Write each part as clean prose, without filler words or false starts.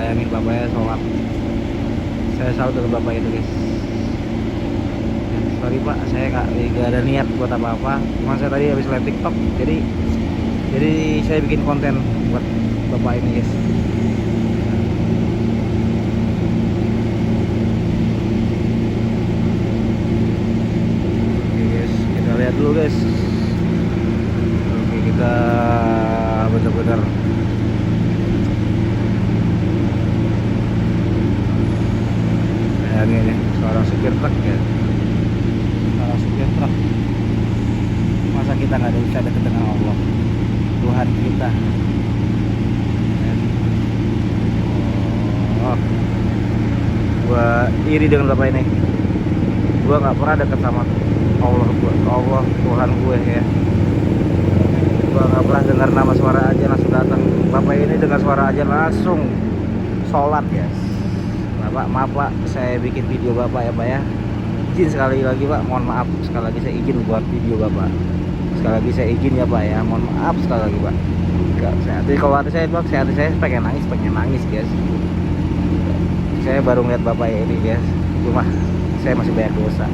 bayangin bapaknya sholat. Saya salut dengan bapak itu guys. Sorry pak, saya nggak ada niat buat apa-apa. Cuma saya tadi habis live TikTok, jadi saya bikin konten buat bapak ini guys. Oke guys, kita lihat dulu guys. Oke, kita benar-benar bayangin ya, seorang supir truk ya. Supir truk, masa kita nggak ada bisa dekat dengan Allah Tuhan kita. Oh, gua iri dengan bapak ini. Gua nggak pernah dekat sama Allah Tuhan gue ya. Gua nggak pernah dengar nama suara aja langsung datang. Bapak ini dengar suara aja langsung sholat ya. Bapak, maaf pak, saya bikin video bapak ya pak ya. Izin sekali lagi pak, mohon maaf sekali lagi, saya izin buat video bapak. Sekali lagi saya izin ya pak ya, mohon maaf sekali lagi pak. Kalau hati saya pak, hati saya pengen nangis guys. Saya baru ngeliat bapak ini guys, cuma saya masih banyak dosa.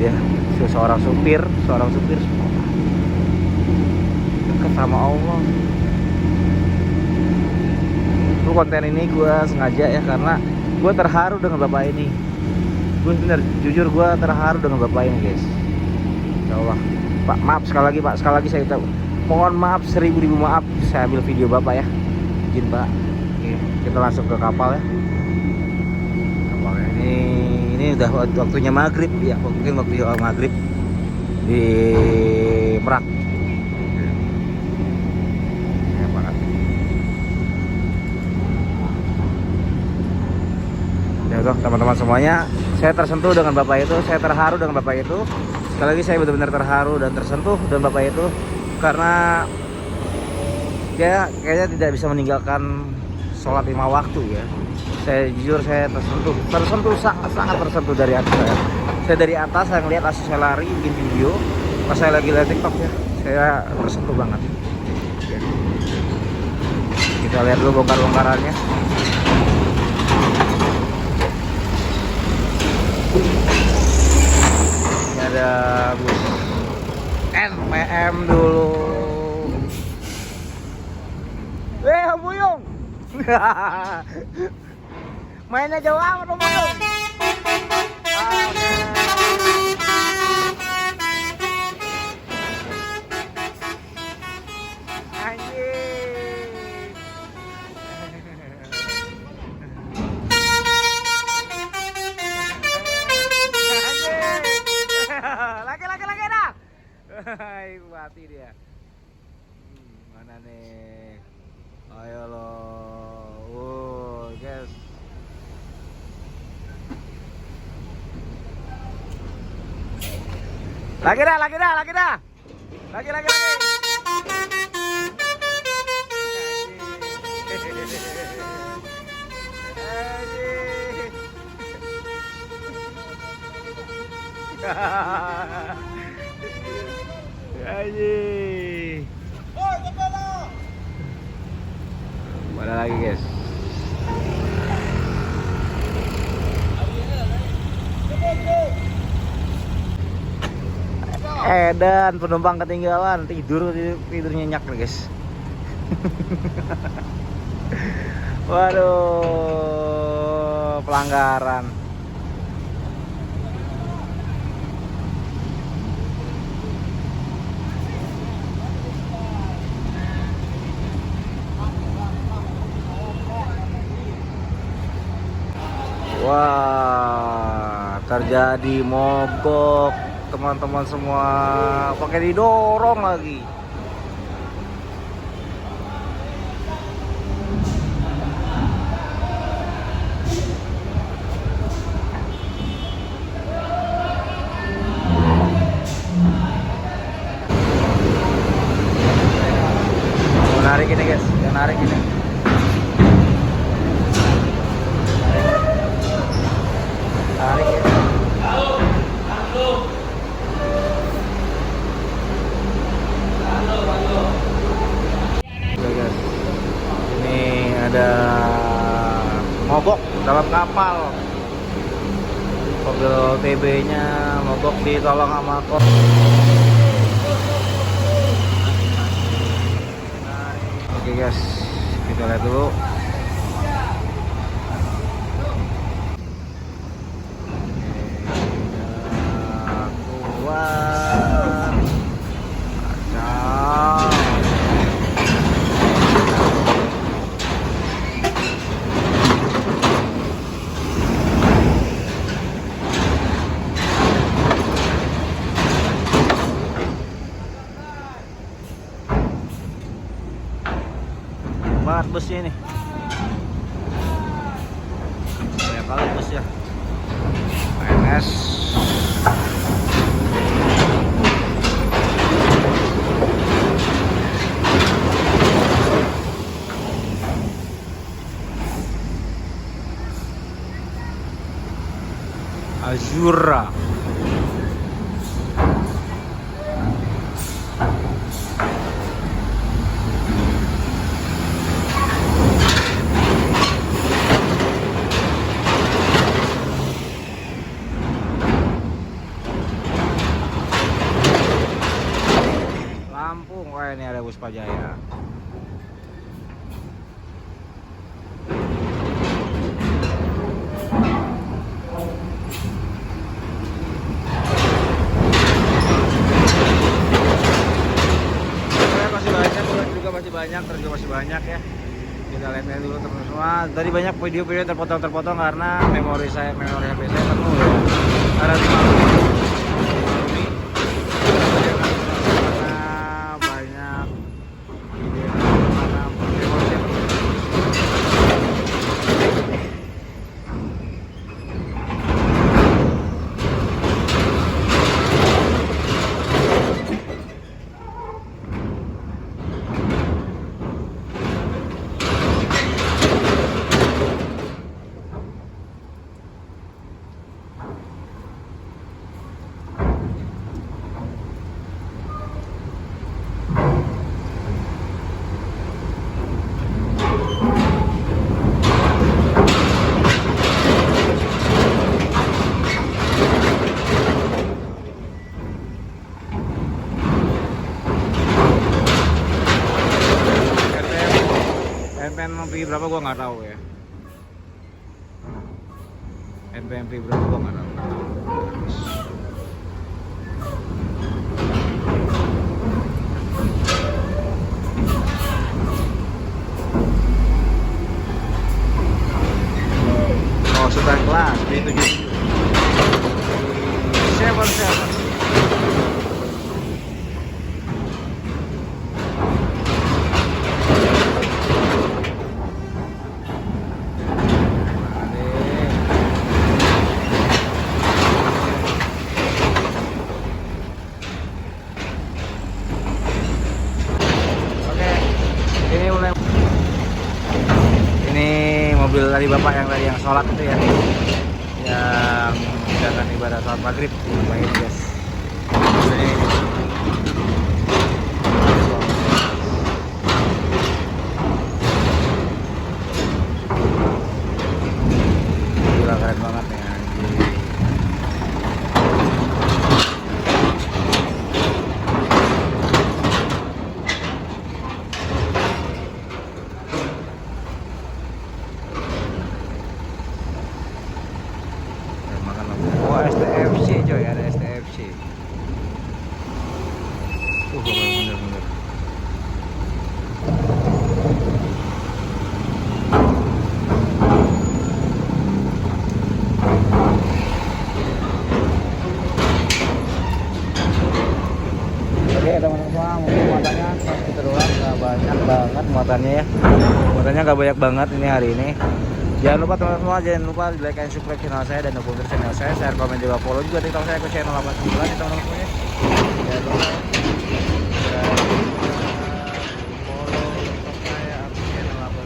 Ya, seorang supir dekat sama Allah. Itu konten ini gue sengaja ya, karena gue terharu dengan bapak ini. Gue bener, jujur gue terharu dengan bapak ini guys. Ya Allah pak, maaf sekali lagi pak, sekali lagi saya mohon maaf, 1000 maaf. Saya ambil video bapak ya, izin pak. Oke, kita langsung ke kapal ya. Kapal ini udah waktunya maghrib ya, mungkin waktu maghrib di Merak. Ya banget. Ya toh teman-teman semuanya, saya tersentuh dengan bapak itu, saya terharu dengan bapak itu. Sekali lagi saya benar-benar terharu dan tersentuh dengan bapak itu, karena dia kayaknya tidak bisa meninggalkan sholat 5 waktu ya. Saya jujur, saya tersentuh sangat tersentuh dari atas saya. Saya dari atas, saya ngeliat asal saya lari bikin video pas saya lagi live TikTok ya. Saya tersentuh banget. Kita lihat dulu bongkar-bongkarannya. Ada bus NPM dulu. Buyung. Mainnya jauh amat dong Buyung. Laki-laki dah. Hai, mati dia. Mana nih? Ayo lo. Guys. Lagi dah. Lagi. Aji. Mana lagi guys? Dan penumpang ketinggalan, tidur nyenyak nih guys. Waduh, pelanggaran. Wah, terjadi mogok teman-teman semua, pakai didorong lagi. Menarik ini guys, menarik ini. Tarik ya. Oke guys, ini ada dalam kapal. Mobil TB nya mogok ditolong sama kok. Oke guys, kita lihat dulu. Keluar. Kacau. Banget busnya ini, banyak kali bus ya. PNS Azura. Lampung, wah ini ada bus Pajaya. Masih banyak ya. Kita lihat dulu teman-teman semua. Tadi banyak video-video terpotong karena memori HP saya penuh ya. Ada 5 karena banyak video karena memori saya penuh. NPMP berapa gua nggak tahu ya. NPMP berapa gua nggak tahu. Oh, sudah kelas B77 77. Mobil tadi bapak yang sholat itu ya, yang menjalankan ibadah sholat maghrib, baik guys. Ini gila keren banget ya. Oh, STFC coy, ada STFC. Bener-bener. Oke teman-teman semua, mungkin muatannya kita doang, nggak banyak banget muatannya ya. Muatannya nggak banyak banget ini hari ini. Jangan lupa teman-teman semua, jangan lupa like dan subscribe channel saya dan dukung channel saya, share, komen, juga follow juga TikTok saya ke channel 89 ya teman-teman semuanya. Jangan lupa follow TikTok saya ke channel 89.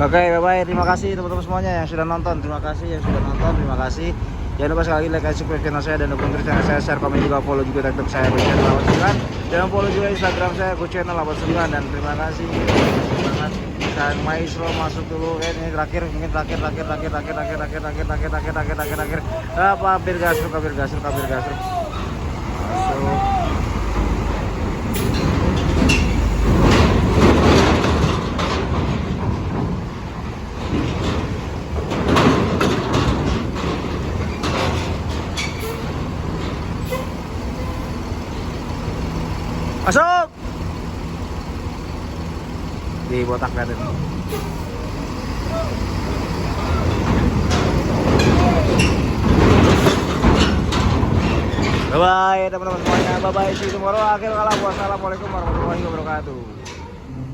Oke, bye-bye. Terima kasih teman-teman semuanya yang sudah nonton. Terima kasih yang sudah nonton. Terima kasih. Jangan lupa sekali lagi like dan subscribe channel saya dan dukung terus channel saya, share, komen juga, follow juga TikTok saya @channel89. Jangan follow juga Instagram saya @channel89 dan terima kasih banget. Sang Maestro masuk dulu ini terakhir apa hampir gasruk masuk. Masuk di botak kanan. Bye bye teman-teman semuanya. Bye bye, see you tomorrow. Akhir kalam. Wassalamualaikum warahmatullahi wabarakatuh.